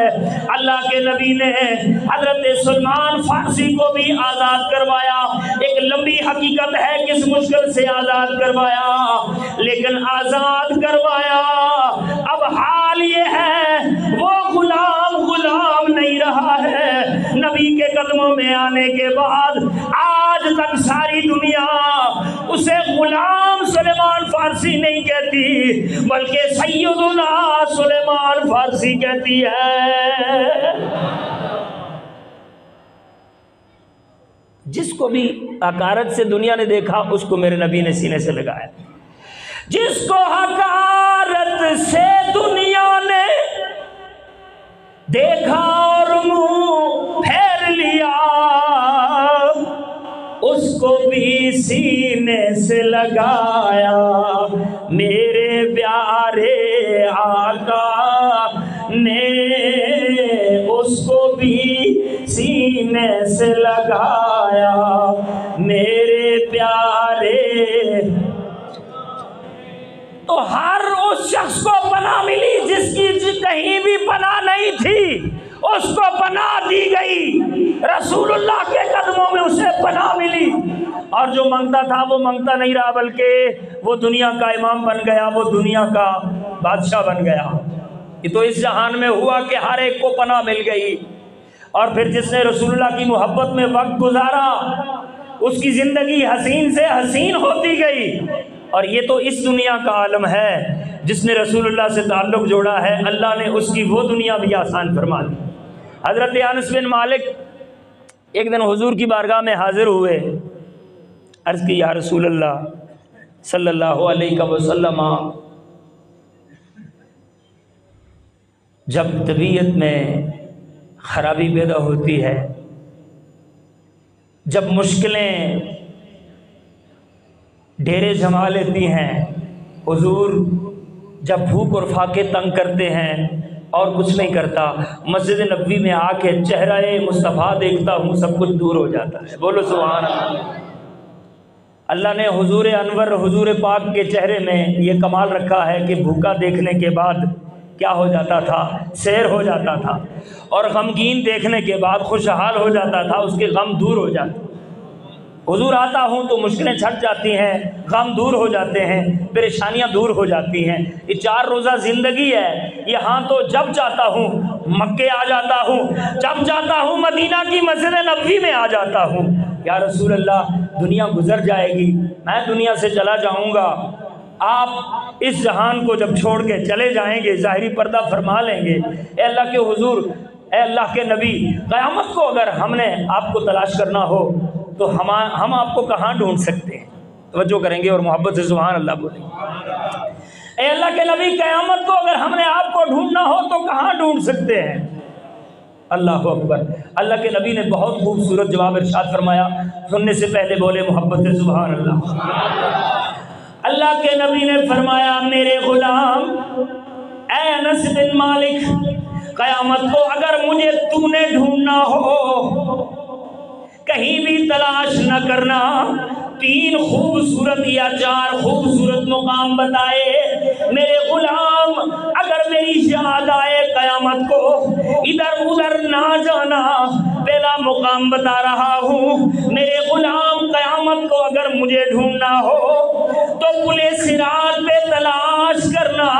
اللہ کے نبی نے حضرت سلیمان فارسی کو بھی آزاد کروایا۔ ایک لمبی حقیقت ہے، کس مشکل سے آزاد کروایا، لیکن آزاد کروایا۔ اب حال یہ ہے وہ غلام نہیں رہا ہے۔ نبی کے قدموں میں آنے کے بعد آج تک ساری دنیا اسے غلام سلیمان فارسی نہیں کہتی، بلکہ سیدنا سلیمان فارسی کہتی ہے۔ جس کو بھی حقارت سے دنیا نے دیکھا، اس کو میرے نبی نے سینے سے لگایا۔ جس کو حقارت سے دنیا نے دیکھا اور منہ پھیر لیا، اس کو بھی سینے سے لگایا۔ میرے پیارے آقا نے اس کو بھی سینے سے لگایا۔ میرے پیارے، تو ہر اس شخص کو پناہ ملی جس کی کہیں بھی پناہ نہیں تھی، اس کو پناہ دی گئی۔ رسول اللہ کے قدموں میں اسے پناہ ملی، اور جو مانگتا تھا وہ مانگتا نہیں رہا، بلکہ وہ دنیا کا امام بن گیا، وہ دنیا کا بادشاہ بن گیا۔ یہ تو اس جہان میں ہوا کہ ہر ایک کو پناہ مل گئی، اور پھر جس نے رسول اللہ کی محبت میں وقت گزارا، اس کی زندگی حسین سے حسین ہوتی گئی۔ اور یہ تو اس دنیا کا عالم ہے، جس نے رسول اللہ سے تعلق جوڑا ہے، اللہ نے اس کی وہ دنیا بھی آسان فرما دی۔ حضرت انس بن مالک ایک دن حضور کی بارگاہ میں حاضر ہوئے، عرض کی یا رسول اللہ صلی اللہ علیہ وسلم، جب طبیعت میں خرابی پیدا ہوتی ہے، جب مشکلیں ڈیرے جما لیتی ہیں، حضور جب بھوک اور فاقے تنگ کرتے ہیں اور کچھ نہیں کرتا، مسجد نبوی میں آ کے چہرہ مصطفیٰ دیکھتا ہوں، سب کچھ دور ہو جاتا ہے۔ بولو سبحان اللہ۔ اللہ نے حضور انور، حضور پاک کے چہرے میں یہ کمال رکھا ہے کہ بھوکا دیکھنے کے بعد کیا ہو جاتا تھا؟ سیر ہو جاتا تھا، اور غمگین دیکھنے کے بعد خوشحال ہو جاتا تھا، اس کے غم دور ہو جاتے۔ حضور آتا ہوں تو مشکلیں چھٹ جاتی ہیں، غم دور ہو جاتے ہیں، پریشانیاں دور ہو جاتی ہیں۔ یہ 4 روزہ زندگی ہے، یہاں تو جب چاہتا ہوں مکے آ جاتا ہوں، جب چاہتا ہوں مدینہ کی مسجد نبوی میں آ جاتا ہوں۔ یا رسول اللہ، دنیا گزر جائے گی، میں دنیا سے چلا جاؤں گا، آپ اس جہان کو جب چھوڑ کے چلے جائیں گے، ظاہری پردہ فرما لیں گے۔ اے اللہ کے حضور، اے اللہ کے نبی، قیامت کو اگر ہم نے آپ کو تلاش کرنا ہو تو ہم آپ کو کہاں ڈھونڈ سکتے ہیں؟ توجہ کریں گے اور محبت سے سبحان اللہ بولیں گے۔ اے اللہ کے نبی، قیامت کو اگر ہم نے آپ کو ڈھونڈنا ہو تو کہاں ڈھونڈ سکتے ہیں؟ اللہ اکبر۔ اللہ کے نبی نے بہت خوبصورت جواب ارشاد فرمایا، سننے سے پہلے بولے محبت سے سبحان اللہ۔ اللہ کے نبی نے فرمایا، میرے غلام اے انس بن مالک، قیامت کو اگر مجھے تو نے ڈھونڈنا ہو، کہیں بھی تلاش نہ کرنا۔ 3 خوبصورت یا 4 خوبصورت مقام بتائے، میرے غلام اگر میری یاد آئے قیامت کو ادھر ادھر نہ جانا، پہلا مقام بتا رہا ہوں، میرے غلام قیامت کو اگر مجھے ڈھونڈنا ہو تو پلے صراط پہ تلاش کرنا،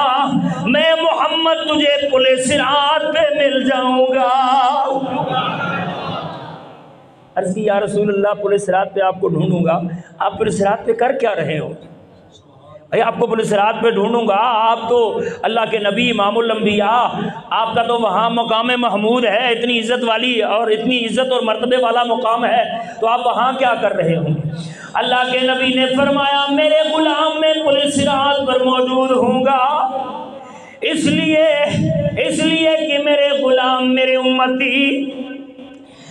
میں محمد تجھے پلے صراط پہ مل جاؤں گا۔ عرض کی یا رسول اللہ پلے صراط پہ آپ کو ڈھونڈوں گا، آپ پلے صراط پہ کر کیا رہے ہو؟ بھائی آپ کو پلے صراط پہ ڈھونڈوں گا، آپ تو اللہ کے نبی امام الانبیاء، آپ کا تو وہاں مقام محمود ہے، اتنی عزت والی اور اتنی عزت اور مرتبے والا مقام ہے، تو آپ وہاں کیا کر رہے ہوں گے؟ اللہ کے نبی نے فرمایا میرے غلام میں پلے صراط پر موجود ہوں گا، اس لیے کہ میرے غلام میرے امتی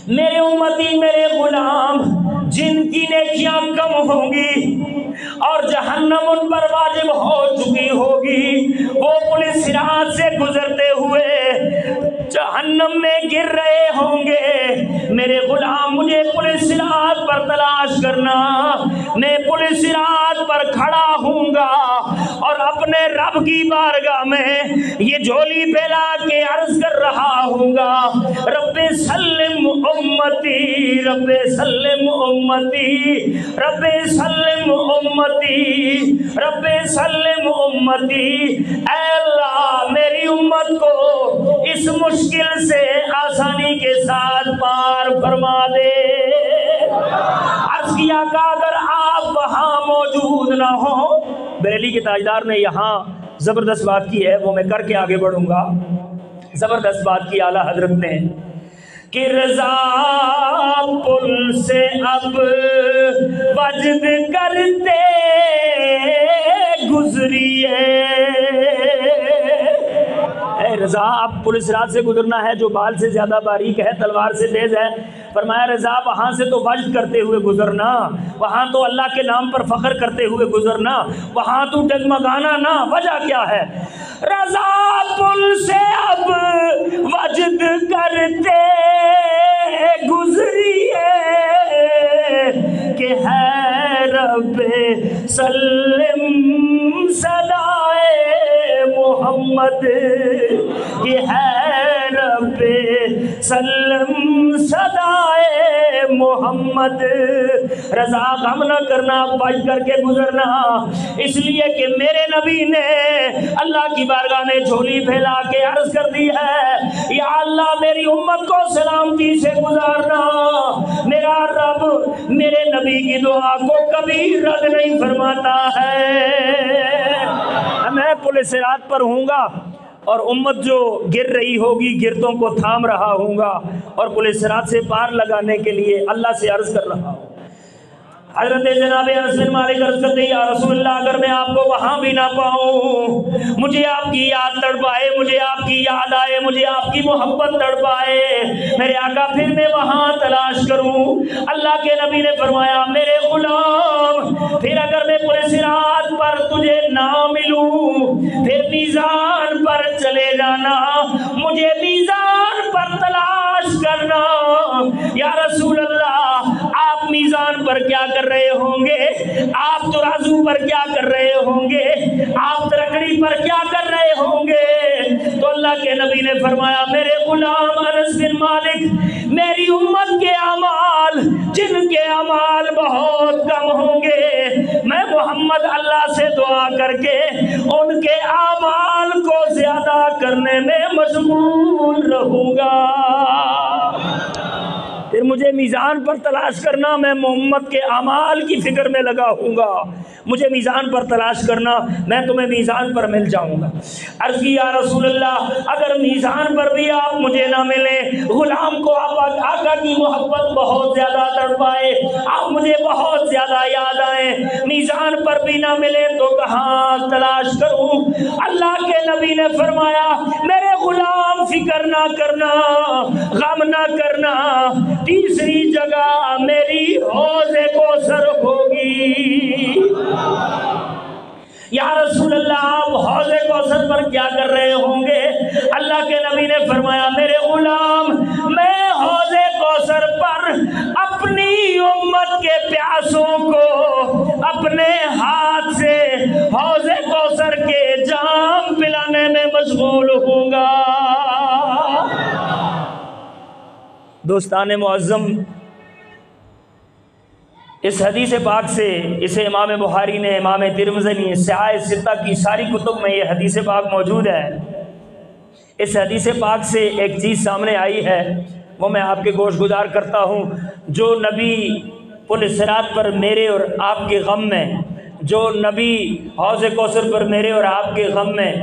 میرے غلام جن کی نیکیاں کم ہوں گی اور جہنم ان پر واجب ہو چکی ہوگی، وہ پلے صراط سے گزرتے ہوئے جہنم میں گر رہے ہوں گے، میرے غلام مجھے پلے صراط پر تلاش کرنا، میں پلے صراط پر کھڑا ہوں گا اور اپنے رب کی بارگاہ میں یہ جھولی پھیلا کے عرض کر رہا ہوں گا، رب سلم امتی، رب سلم امتی، رب سلم امتی، رب سلم امتی، اے اللہ میری امت کو اس مشکل سے آسانی کے ساتھ پار فرما دے۔ عرض کیا کہ اگر آپ وہاں موجود نہ ہوں، بریلی کے تاجدار نے یہاں زبردست بات کی ہے، وہ میں کر کے آگے بڑھوں گا، زبردست بات کی اعلیٰ حضرت نے کہ رضا پل سے اب وجد کرتے گزریے، اے رضا اب پل صراط سے گزرنا ہے جو بال سے زیادہ باریک ہے، تلوار سے تیز ہے، فرمایا رضا وہاں سے تو وجد کرتے ہوئے گزرنا، وہاں تو اللہ کے نام پر فخر کرتے ہوئے گزرنا، وہاں تو ڈگمگانا نہ، وجہ کیا ہے؟ رضا پل سے اب وجد کرتے گزریے کہ ہے رب سلم صدائے محمد، کہ ہے رب سلم صدائے محمد، رضا غم نہ کرنا، بچ کر کے گزرنا، اس لیے کہ میرے نبی نے اللہ کی بارگاہ میں جھولی پھیلا کے عرض کر دی ہے یا اللہ میری امت کو سلامتی سے گزارنا، میرا رب میرے نبی کی دعا کو کبھی رد نہیں فرماتا ہے، میں پل صراط پر ہوں گا اور امت جو گر رہی ہوگی گرتوں کو تھام رہا ہوں گا اور پل صراط سے پار لگانے کے لیے اللہ سے عرض کر رہا ہوں۔ حضرت جناب انس بن مالک عرض کرتے یا رسول اللہ اگر میں آپ کو وہاں بھی نہ پاؤں، مجھے آپ کی یاد تڑپائے، مجھے آپ کی یاد آئے، مجھے آپ کی محبت تڑپائے، میرے آقا پھر میں وہاں تلاش کروں؟ اللہ کے نبی نے فرمایا میرے غلام پھر اگر میں پل صراط پر تجھے نہ ملوں پھر میزان پر چلے جانا، مجھے میزان پر تلاش کرنا۔ یا رسول اللہ آپ میزان پر کیا کر رہے ہوں گے؟ آپ ترازو پر کیا کر رہے ہوں گے؟ آپ ترکڑی پر کیا کر رہے ہوں گے؟ تو اللہ کے نبی نے فرمایا میرے غلام انس بن مالک میری امت کے اعمال جن کے اعمال بہت کم ہوں گے، میں محمد اللہ سے دعا کر کے ان کے اعمال کو زیادہ کرنے میں مشغول رہوں گا، پھر مجھے میزان پر تلاش کرنا، میں محمد کے اعمال کی فکر میں لگا ہوں گا، مجھے میزان پر تلاش کرنا، میں تمہیں میزان پر مل جاؤں گا۔ عرض کی یا رسول اللہ اگر میزان پر بھی آپ مجھے نہ ملیں، غلام کو آقا کی محبت بہت زیادہ تڑپائے، آپ مجھے بہت زیادہ یاد آئیں، میزان پر بھی نہ ملے تو کہاں تلاش کروں؟ اللہ کے نبی نے فرمایا میرے غلام فکر نہ کرنا، غم نہ کرنا، تیسری جگہ میری حوض کوثر ہوگی۔ یا رسول اللہ آپ حوض کوثر پر کیا کر رہے ہوں گے؟ اللہ کے نبی نے فرمایا میرے غلام میں حوض کوثر پر اپنی امت کے پیاسوں کو اپنے ہاتھ سے حوض کوثر کے جام پلانے میں مشغول دوستان معظم، اس حدیث پاک سے، اسے امام بخاری نے، امام ترمذی نے، صحاح ستہ کی ساری کتب میں یہ حدیث پاک موجود ہے۔ اس حدیث پاک سے ایک چیز سامنے آئی ہے، وہ میں آپ کے گوش گزار کرتا ہوں۔ جو نبی پل صراط پر میرے اور آپ کے غم میں، جو نبی حوض کوثر پر میرے اور آپ کے غم میں،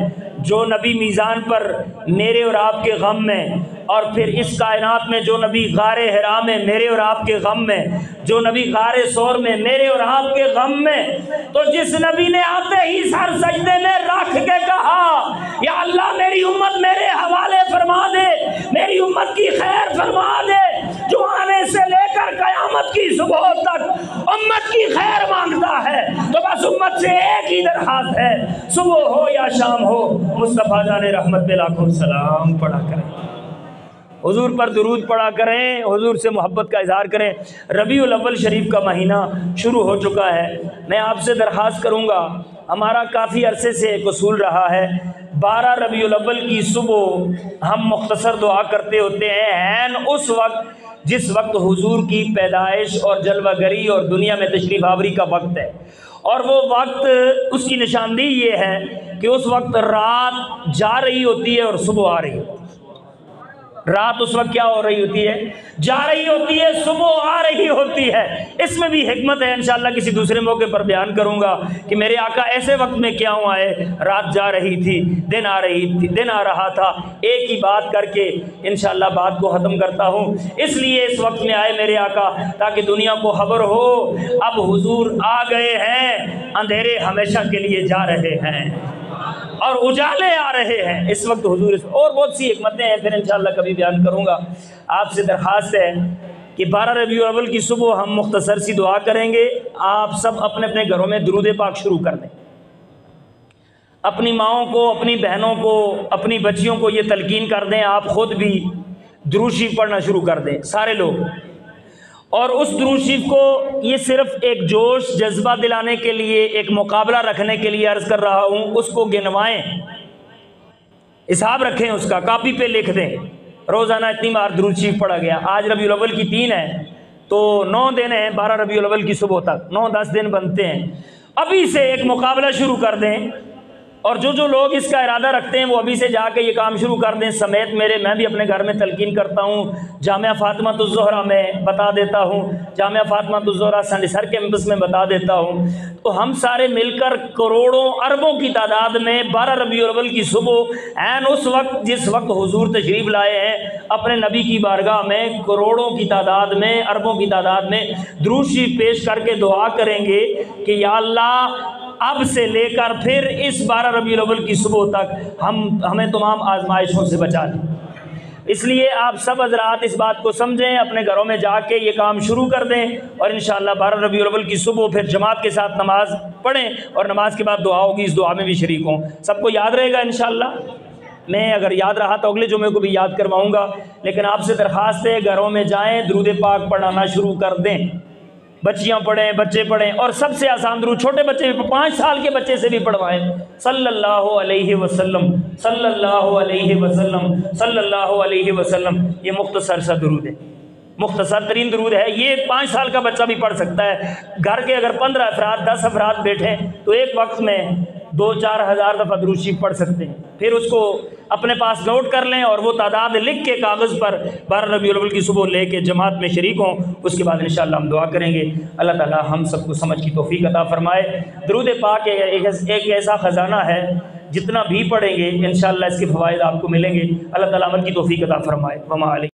جو نبی میزان پر میرے اور آپ کے غم میں، اور پھر اس کائنات میں جو نبی غار حرا میں میرے اور آپ کے غم میں، جو نبی غار ثور میں میرے اور آپ کے غم میں، تو جس نبی نے آتے ہی سر سجدے میں رکھ کے کہا یا اللہ میری امت میرے حوالے فرما دے، میری امت کی خیر فرما دے، جو آنے سے لے کر قیامت کی صبح تک امت کی خیر مانگتا ہے، تو بس امت سے ایک ہی درخواست ہے، صبح ہو یا شام ہو مصطفیٰ جان رحمت پہ لاکھوں سلام پڑھا کریں، حضور پر درود پڑھا کریں، حضور سے محبت کا اظہار کریں۔ ربیع الاول شریف کا مہینہ شروع ہو چکا ہے۔ میں آپ سے درخواست کروں گا، ہمارا کافی عرصے سے ایک اصول رہا ہے، 12 ربیع الاول کی صبح ہم مختصر دعا کرتے ہوتے ہیں، عین اس وقت جس وقت حضور کی پیدائش اور جلوہ گری اور دنیا میں تشریف آوری کا وقت ہے، اور وہ وقت، اس کی نشاندہی یہ ہے کہ اس وقت رات جا رہی ہوتی ہے اور صبح آ رہی ہوتی ہے۔ رات اس وقت کیا ہو رہی ہوتی ہے؟ جا رہی ہوتی ہے، صبح آ رہی ہوتی ہے۔ اس میں بھی حکمت ہے، انشاءاللہ کسی دوسرے موقع پر بیان کروں گا کہ میرے آقا ایسے وقت میں کیوں آئے، رات جا رہی تھی، دن آ رہی تھی، دن آ رہا تھا۔ ایک ہی بات کر کے انشاءاللہ بات کو ختم کرتا ہوں۔ اس لیے اس وقت میں آئے میرے آقا تاکہ دنیا کو خبر ہو اب حضور آ گئے ہیں، اندھیرے ہمیشہ کے لیے جا رہے ہیں اور اجالے آ رہے ہیں۔ اس وقت حضور اور بہت سی حکمتیں ہیں، پھر انشاءاللہ کبھی بیان کروں گا۔ آپ سے درخواست ہے کہ 12 ربیع الاول کی صبح ہم مختصر سی دعا کریں گے۔ آپ سب اپنے اپنے گھروں میں درود پاک شروع کر دیں، اپنی ماؤں کو، اپنی بہنوں کو، اپنی بچیوں کو یہ تلقین کر دیں، آپ خود بھی درود شریف پڑھنا شروع کر دیں سارے لوگ۔ اور اس درود شریف کو یہ صرف ایک جوش جذبہ دلانے کے لیے، ایک مقابلہ رکھنے کے لیے عرض کر رہا ہوں، اس کو گنوائیں، حساب رکھیں، اس کا کاپی پہ لکھ دیں، روزانہ اتنی بار درود شریف پڑھا گیا۔ آج ربیع الاول کی 3 ہے تو 9 دن ہیں 12 ربیع الاول کی صبح تک، 9-10 دن بنتے ہیں۔ ابھی سے ایک مقابلہ شروع کر دیں، اور جو لوگ اس کا ارادہ رکھتے ہیں وہ ابھی سے جا کے یہ کام شروع کر دیں سمیت میرے۔ میں بھی اپنے گھر میں تلقین کرتا ہوں، جامعہ فاطمۃ الزہرا میں بتا دیتا ہوں، جامعہ فاطمۃ الزہرا سر کیمپس میں بتا دیتا ہوں۔ تو ہم سارے مل کر کروڑوں اربوں کی تعداد میں 12 ربیع الاول کی صبح، عین اس وقت جس وقت حضور تشریف لائے ہیں اپنے نبی کی بارگاہ میں، کروڑوں کی تعداد میں، اربوں کی تعداد میں درود شریف پیش کر کے دعا کریں گے کہ یا اللہ اب سے لے کر پھر اس 12 ربیع الاول کی صبح تک ہمیں تمام آزمائشوں سے بچا دیں۔ اس لیے آپ سب حضرات اس بات کو سمجھیں، اپنے گھروں میں جا کے یہ کام شروع کر دیں، اور انشاءاللہ 12 ربیع الاول کی صبح پھر جماعت کے ساتھ نماز پڑھیں، اور نماز کے بعد دعا ہوگی، اس دعا میں بھی شریک ہوں۔ سب کو یاد رہے گا انشاءاللہ؟ میں اگر یاد رہا تو اگلے جمعے کو بھی یاد کرواؤں گا، لیکن آپ سے درخواست ہے گھروں میں جائیں، درود پاک پڑھانا شروع کر دیں، بچیاں پڑھیں، بچے پڑھیں، اور سب سے آسان درود چھوٹے بچے بھی، 5 سال کے بچے سے بھی پڑھوائیں، صلی اللہ علیہ وسلم، صلی اللہ علیہ وسلم، صلی اللہ علیہ وسلم۔ یہ مختصر سا درود ہے، مختصر ترین درود ہے، یہ 5 سال کا بچہ بھی پڑھ سکتا ہے۔ گھر کے اگر 15 افراد 10 افراد بیٹھیں تو ایک وقت میں 2-4 ہزار دفعہ درود شریف پڑھ سکتے ہیں۔ پھر اس کو اپنے پاس نوٹ کر لیں اور وہ تعداد لکھ کے کاغذ پر 12 ربیع الاول کی صبح لے کے جماعت میں شریک ہوں۔ اس کے بعد انشاءاللہ ہم دعا کریں گے، اللہ تعالی ہم سب کو سمجھ کی توفیق عطا فرمائے۔ درود پاک ایک ایسا خزانہ ہے، جتنا بھی پڑھیں گے انشاءاللہ اس کے فوائد آپ کو ملیں گے۔ اللہ تعالی عمل کی توفیق عطا فرمائے۔ وما علیکم۔